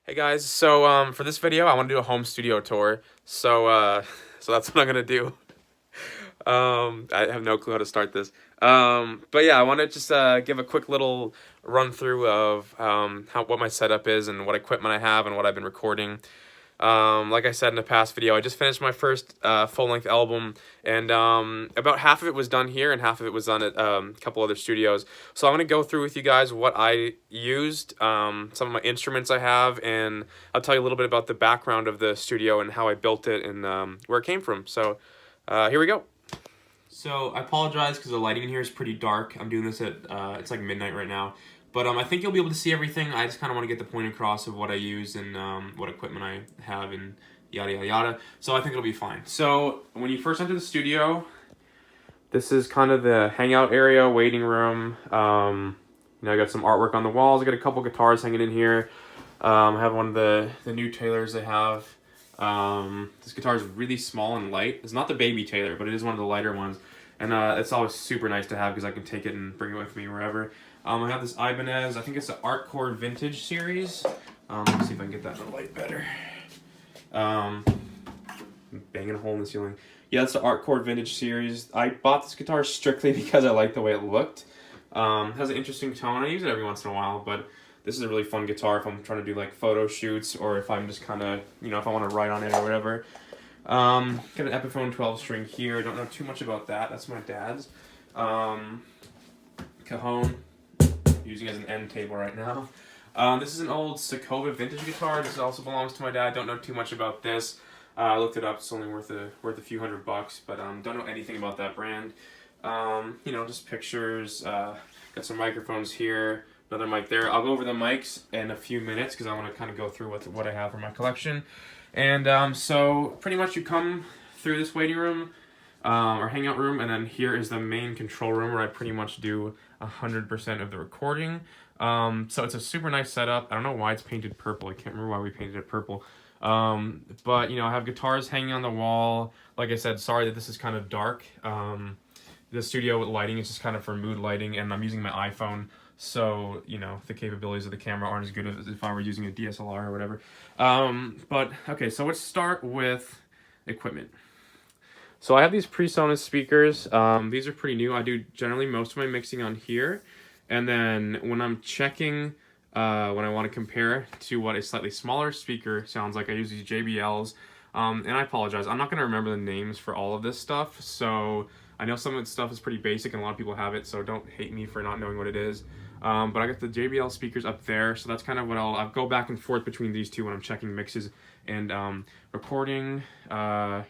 Hey guys, so for this video I want to do a home studio tour. So that's what I'm gonna do. I have no clue how to start this. But yeah, I want to just give a quick little run through of what my setup is and what equipment I have and what I've been recording. Like I said in the past video, I just finished my first full-length album, and about half of it was done here and half of it was done at a couple other studios. So I'm going to go through with you guys what I used, some of my instruments I have, and I'll tell you a little bit about the background of the studio and how I built it and where it came from. So here we go. So I apologize because the lighting in here is pretty dark. I'm doing this at, it's like midnight right now. But I think you'll be able to see everything. I just kind of want to get the point across of what I use and what equipment I have and yada yada yada. So I think it'll be fine. So when you first enter the studio, this is kind of the hangout area, waiting room. I got some artwork on the walls. I got a couple guitars hanging in here. I have one of the new Taylors they have. This guitar is really small and light. It's not the baby Taylor, but it is one of the lighter ones. And it's always super nice to have because I can take it and bring it with me wherever. I have this Ibanez, I think it's the Artcore Vintage series. Let's see if I can get that in the light better. Banging a hole in the ceiling. Yeah, that's the Artcore Vintage series. I bought this guitar strictly because I liked the way it looked. It has an interesting tone. I use it every once in a while, but this is a really fun guitar if I'm trying to do like photo shoots or if I'm just kind of, if I want to write on it or whatever. Got an Epiphone 12 string here. Don't know too much about that. That's my dad's. Cajon. Using it as an end table right now. This is an old Sakova vintage guitar. This also belongs to my dad. Don't know too much about this. I looked it up. It's only worth a few $100, but don't know anything about that brand. Just pictures. Got some microphones here. Another mic there. I'll go over the mics in a few minutes because I want to kind of go through what I have for my collection. And so pretty much you come through this waiting room or hangout room, and then here is the main control room where I pretty much do 100% of the recording. So it's a super nice setup. I don't know why it's painted purple. I can't remember why we painted it purple. But I have guitars hanging on the wall. Like I said, sorry that this is kind of dark. The studio lighting is just kind of for mood lighting, and I'm using my iPhone. So, the capabilities of the camera aren't as good as if I were using a DSLR or whatever. But, okay, so let's start with equipment. So I have these PreSonus speakers. These are pretty new. I do generally most of my mixing on here. And then when I'm checking, when I want to compare to what a slightly smaller speaker sounds like, I use these JBLs. And I apologize. I'm not going to remember the names for all of this stuff. So I know some of the stuff is pretty basic and a lot of people have it. So don't hate me for not knowing what it is. But I got the JBL speakers up there, so that's kind of what I'll go back and forth between these two when I'm checking mixes and recording. Got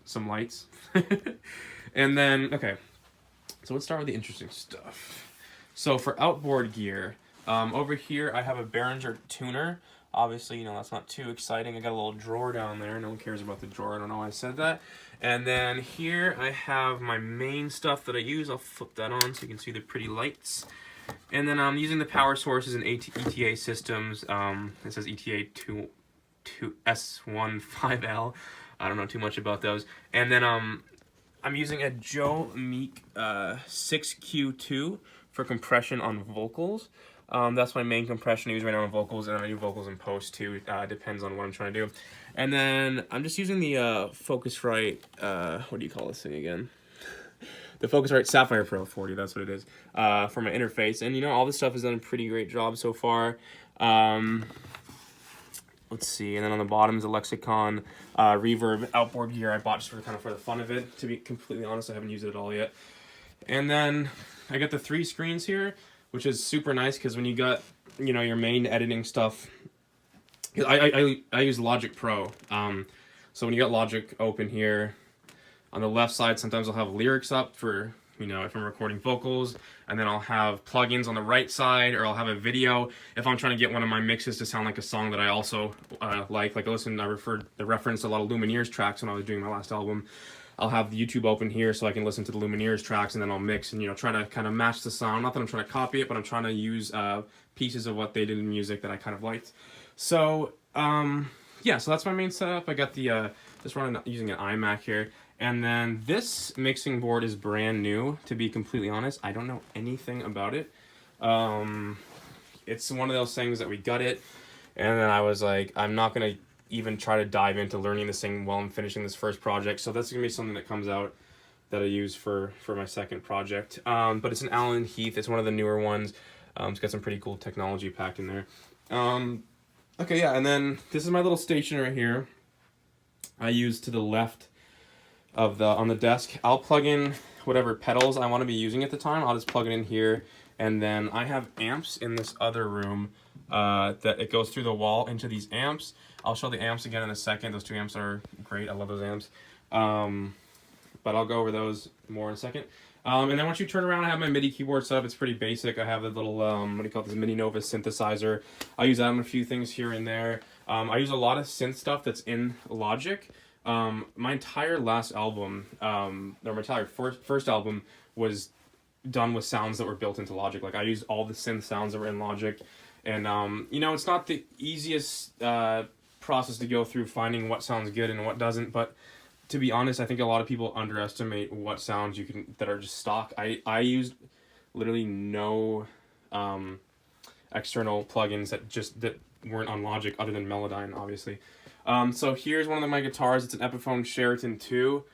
some lights. And then, okay, so let's start with the interesting stuff. So for outboard gear, over here I have a Behringer tuner. Obviously, that's not too exciting. I got a little drawer down there. No one cares about the drawer. I don't know why I said that. And then here I have my main stuff that I use. I'll flip that on so you can see the pretty lights. And then I'm using the power sources and ETA systems. It says ETA 2S15L. I don't know too much about those. And then I'm using a Joe Meek 6Q2 for compression on vocals. That's my main compression I use right now on vocals, and I do vocals in post too. Depends on what I'm trying to do. And then I'm just using the Focusrite, what do you call this thing again? The Focusrite Sapphire Pro 40, that's what it is, for my interface. And all this stuff has done a pretty great job so far. Let's see, and then on the bottom is a Lexicon Reverb Outboard Gear I bought just for the fun of it. To be completely honest, I haven't used it at all yet. And then I got the 3 screens here, which is super nice because when you got, your main editing stuff, I use Logic Pro. So when you got Logic open here, on the left side, sometimes I'll have lyrics up for, if I'm recording vocals, and then I'll have plugins on the right side, or I'll have a video if I'm trying to get one of my mixes to sound like a song that I also like. Like I referenced a lot of Lumineers tracks when I was doing my last album. I'll have the YouTube open here so I can listen to the Lumineers tracks, and then I'll mix and, try to kind of match the sound. Not that I'm trying to copy it, but I'm trying to use pieces of what they did in music that I kind of liked. So, yeah, so that's my main setup. I got the, just using an iMac here. And then this mixing board is brand new, to be completely honest. I don't know anything about it. It's one of those things that we got it. And then I was like, I'm not going to even try to dive into learning this thing while I'm finishing this first project. So that's going to be something that comes out that I use for my second project. But it's an Allen Heath. It's one of the newer ones. It's got some pretty cool technology packed in there. Okay, yeah, and then this is my little station right here. I use to the left of on the desk. I'll plug in whatever pedals I want to be using at the time. I'll just plug it in here. And then I have amps in this other room that it goes through the wall into these amps. I'll show the amps again in a second. Those two amps are great. I love those amps. But I'll go over those more in a second. And then once you turn around, I have my MIDI keyboard set up. It's pretty basic. I have the little, what do you call it, this MIDI Nova synthesizer. I use that on a few things here and there. I use a lot of synth stuff that's in Logic. My entire last album, or my entire first album was done with sounds that were built into Logic. Like I used all the synth sounds that were in Logic. And, you know, it's not the easiest process to go through finding what sounds good and what doesn't, but to be honest, I think a lot of people underestimate what sounds you can that are just stock. I used literally no external plugins that weren't on Logic other than Melodyne, obviously. So here's one of my guitars. It's an Epiphone Sheraton 2.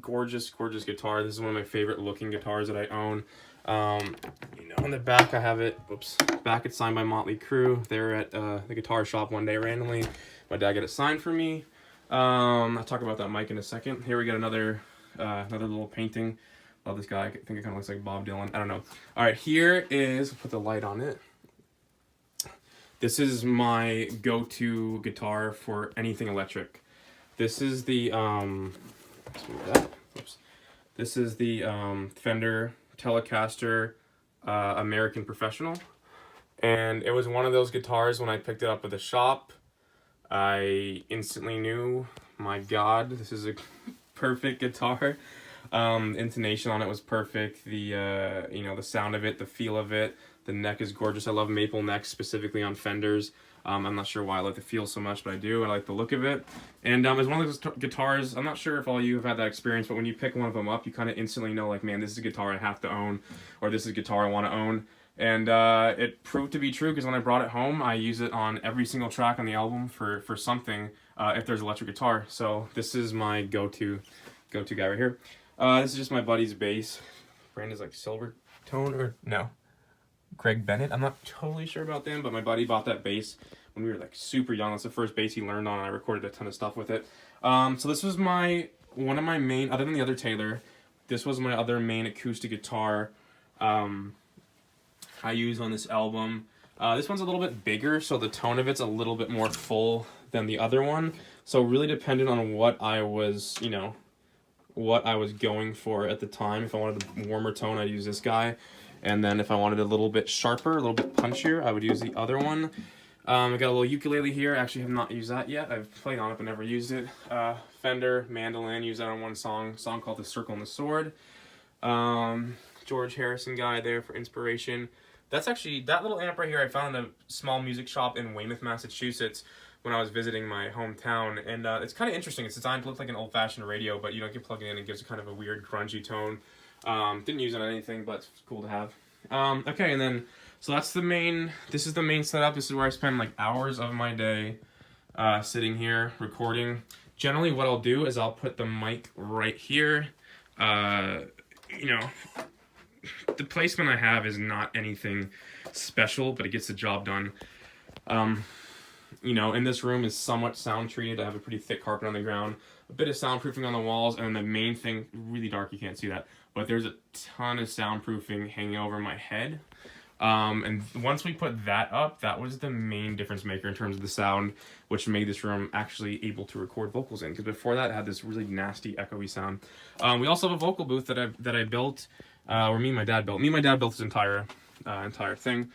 Gorgeous guitar. This is one of my favorite looking guitars that I own. You know, on the back I have it. Oops. Back it's signed by Motley Crue. They were at the guitar shop one day randomly. My dad got it signed for me. I'll talk about that mic in a second. Here we got another little painting of this guy. I think it kind of looks like Bob Dylan. I don't know. All right, here is, put the light on it. This is my go-to guitar for anything electric. This is the let's move that. Oops. This is the Fender Telecaster American Professional, and it was one of those guitars when I picked it up at the shop. I instantly knew, my God, this is a perfect guitar. Intonation on it was perfect. The you know, the sound of it, the feel of it, the neck is gorgeous. I love maple necks, specifically on Fenders. I'm not sure why I like the feel so much, but I do. I like the look of it. And it's one of those guitars, I'm not sure if all you have had that experience, but when you pick one of them up, you kind of instantly know, like, man, this is a guitar I have to own, or this is a guitar I want to own. And it proved to be true, because when I brought it home, I use it on every single track on the album for something, if there's electric guitar. So this is my go-to guy right here. This is just my buddy's bass. Brand is like Silver Tone, or no, Greg Bennett. I'm not totally sure about them, but my buddy bought that bass when we were like super young. That's the first bass he learned on, and I recorded a ton of stuff with it. So this was one of my main, other than the other Taylor, this was my other main acoustic guitar I use on this album. This one's a little bit bigger, so the tone of it's a little bit more full than the other one. So really dependent on what I was, you know, what I was going for at the time. If I wanted a warmer tone, I'd use this guy. And then if I wanted a little bit sharper, a little bit punchier, I would use the other one. I got a little ukulele here. I actually have not used that yet. I've played on it but never used it. Fender mandolin, used that on one song called The Circle and the Sword. George Harrison guy there for inspiration. That's actually, that little amp right here I found in a small music shop in Weymouth, Massachusetts when I was visiting my hometown. And it's kind of interesting. It's designed to look like an old-fashioned radio, but you don't get plugged in and it gives it kind of a weird grungy tone. Didn't use it on anything, but it's cool to have. Okay, and then, so that's the main, this is the main setup. This is where I spend like hours of my day sitting here recording. Generally what I'll do is I'll put the mic right here. You know, the placement I have is not anything special, but it gets the job done. You know, and this room is somewhat sound treated. I have a pretty thick carpet on the ground, a bit of soundproofing on the walls, and then the main thing, really dark, you can't see that, but there's a ton of soundproofing hanging over my head. And once we put that up, that was the main difference maker in terms of the sound, which made this room actually able to record vocals in, because before that it had this really nasty echoey sound. We also have a vocal booth that I built, or me and my dad built. Me and my dad built this entire thing.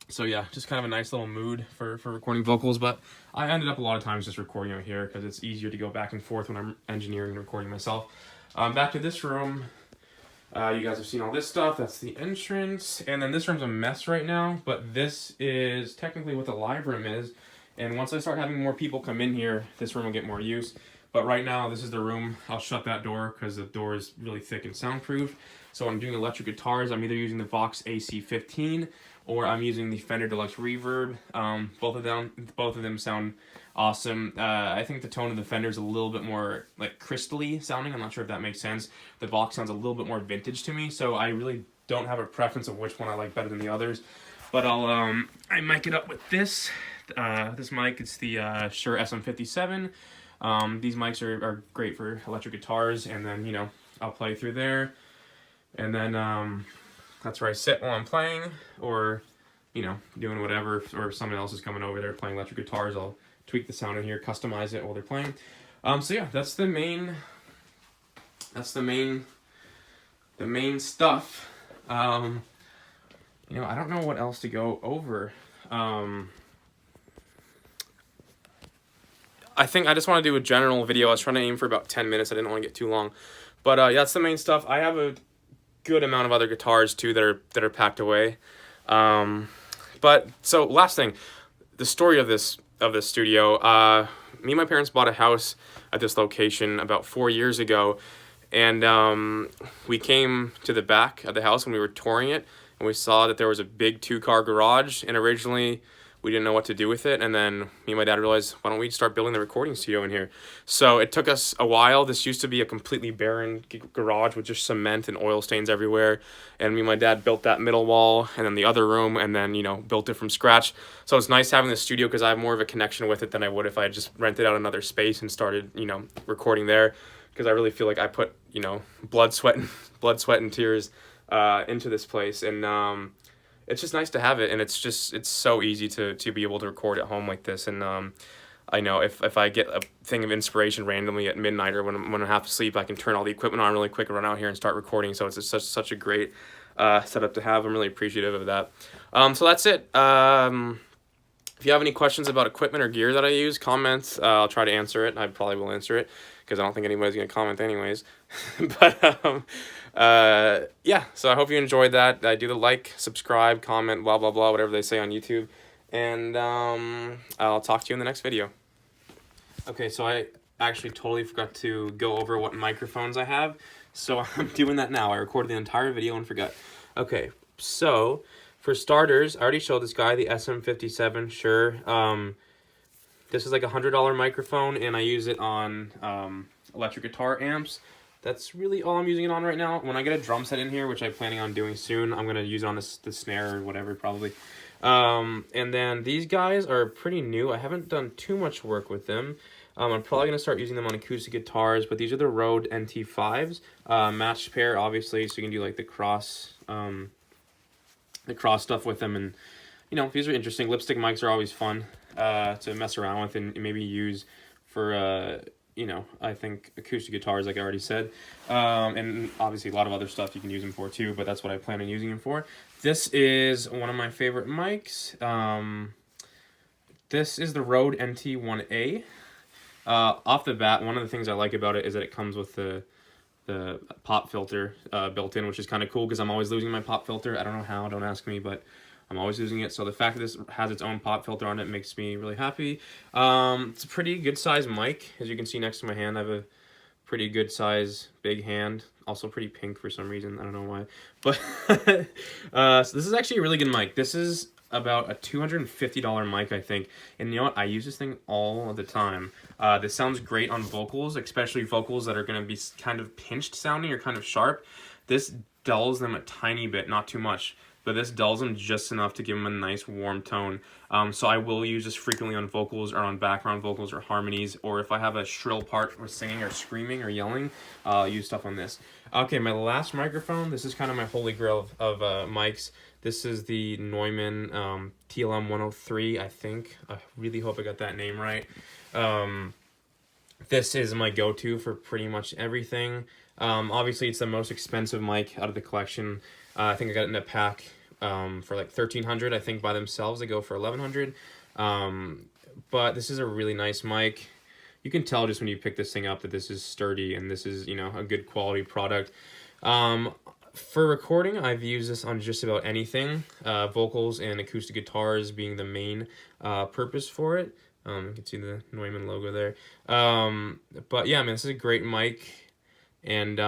So yeah, just kind of a nice little mood for recording vocals, but I ended up a lot of times just recording out here because it's easier to go back and forth when I'm engineering and recording myself. Back to this room. You guys have seen all this stuff. That's the entrance. And then this room's a mess right now, but this is technically what the live room is. And once I start having more people come in here, this room will get more use. But right now, this is the room. I'll shut that door because the door is really thick and soundproof. So when I'm doing electric guitars, I'm either using the Vox AC15 or I'm using the Fender Deluxe Reverb. Both of them sound awesome. I think the tone of the Fender is a little bit more like crystally sounding. I'm not sure if that makes sense. The Vox sounds a little bit more vintage to me, so I really don't have a preference of which one I like better than the others. But I mic it up with this. This mic, it's the Shure Sm57. These mics are great for electric guitars, and then, you know, I'll play through there, and then that's where I sit while I'm playing, or, you know, doing whatever, or if someone else is coming over there playing electric guitars, I'll tweak the sound in here, customize it while they're playing. So yeah, that's the main stuff. You know, I don't know what else to go over. I think I just want to do a general video. I was trying to aim for about 10 minutes. I didn't want to get too long. But yeah, that's the main stuff. I have a good amount of other guitars too that are packed away. But so last thing, the story of this studio. Me and my parents bought a house at this location about 4 years ago, and we came to the back of the house when we were touring it, and we saw that there was a big 2-car garage, and originally we didn't know what to do with it, and then me and my dad realized, why don't we start building the recording studio in here? So it took us a while. This used to be a completely barren garage with just cement and oil stains everywhere, and me and my dad built that middle wall, and then the other room, and then, you know, built it from scratch. So it's nice having the studio because I have more of a connection with it than I would if I had just rented out another space and started, you know, recording there, because I really feel like I put, you know, blood, sweat, and tears into this place, and it's just nice to have it, and it's so easy to be able to record at home like this. And I know if I get a thing of inspiration randomly at midnight or when I'm half asleep, I can turn all the equipment on really quick and run out here and start recording. So it's such a great setup to have. I'm really appreciative of that. So that's it. If you have any questions about equipment or gear that I use, comment. I'll try to answer it. I probably will answer it because I don't think anybody's going to comment anyways. But yeah, so I hope you enjoyed that. Do the like, subscribe, comment, blah, blah, blah, whatever they say on YouTube. And I'll talk to you in the next video. Okay, so I actually totally forgot to go over what microphones I have. So I'm doing that now. I recorded the entire video and forgot. Okay, so for starters, I already showed this guy, the SM57 Shure. This is like a $100 microphone, and I use it on electric guitar amps. That's really all I'm using it on right now. When I get a drum set in here, which I'm planning on doing soon, I'm going to use it on the snare or whatever, probably. And then these guys are pretty new. I haven't done too much work with them. I'm probably going to start using them on acoustic guitars, but these are the Rode NT5s. Matched pair, obviously, so you can do like the cross stuff with them. And, you know, these are interesting. Lipstick mics are always fun to mess around with and maybe use for... you know, I think acoustic guitars, like I already said, and obviously a lot of other stuff you can use them for too, but that's what I plan on using them for. This is one of my favorite mics. This is the Rode NT1A. Off the bat, one of the things I like about it is that it comes with the pop filter built in, which is kind of cool because I'm always losing my pop filter. I don't know how, don't ask me, but I'm always using it. So the fact that this has its own pop filter on it makes me really happy. It's a pretty good size mic. As you can see next to my hand, I have a pretty good size big hand. Also pretty pink for some reason. I don't know why. But so this is actually a really good mic. This is about a $250 mic, I think. And you know what? I use this thing all the time. This sounds great on vocals, especially vocals that are going to be kind of pinched sounding or kind of sharp. This dulls them a tiny bit, not too much. But this dulls them just enough to give them a nice warm tone. So I will use this frequently on vocals or on background vocals or harmonies, or if I have a shrill part with singing or screaming or yelling, I'll use stuff on this. Okay, my last microphone, this is kind of my holy grail of mics. This is the Neumann TLM 103, I think. I really hope I got that name right. This is my go-to for pretty much everything. Obviously, it's the most expensive mic out of the collection. I think I got it in a pack for like $1,300. I think by themselves they go for $1,100. But this is a really nice mic. You can tell just when you pick this thing up that this is sturdy and this is, you know, a good quality product. For recording, I've used this on just about anything. Vocals and acoustic guitars being the main purpose for it. You can see the Neumann logo there. But yeah, man, this is a great mic. And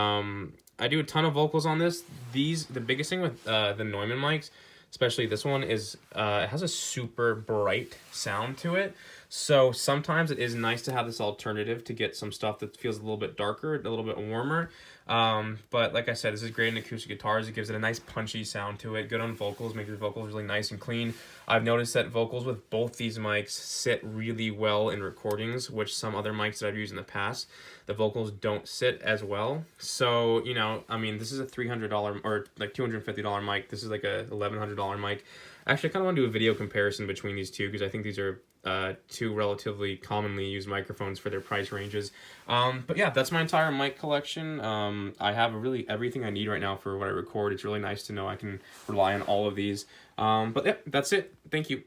I do a ton of vocals on this. The biggest thing with the Neumann mics, especially this one, is it has a super bright sound to it. So sometimes it is nice to have this alternative to get some stuff that feels a little bit darker, a little bit warmer. But like I said, this is great in acoustic guitars. It gives it a nice punchy sound to it. Good on vocals, makes your vocals really nice and clean. I've noticed that vocals with both these mics sit really well in recordings, which some other mics that I've used in the past, the vocals don't sit as well. So, you know, I mean, this is a $300 or like $250 mic. This is like a $1,100 mic. Actually, I kind of want to do a video comparison between these two because I think these are two relatively commonly used microphones for their price ranges. But yeah, that's my entire mic collection. I have really everything I need right now for what I record. It's really nice to know I can rely on all of these. But yeah, that's it. Thank you.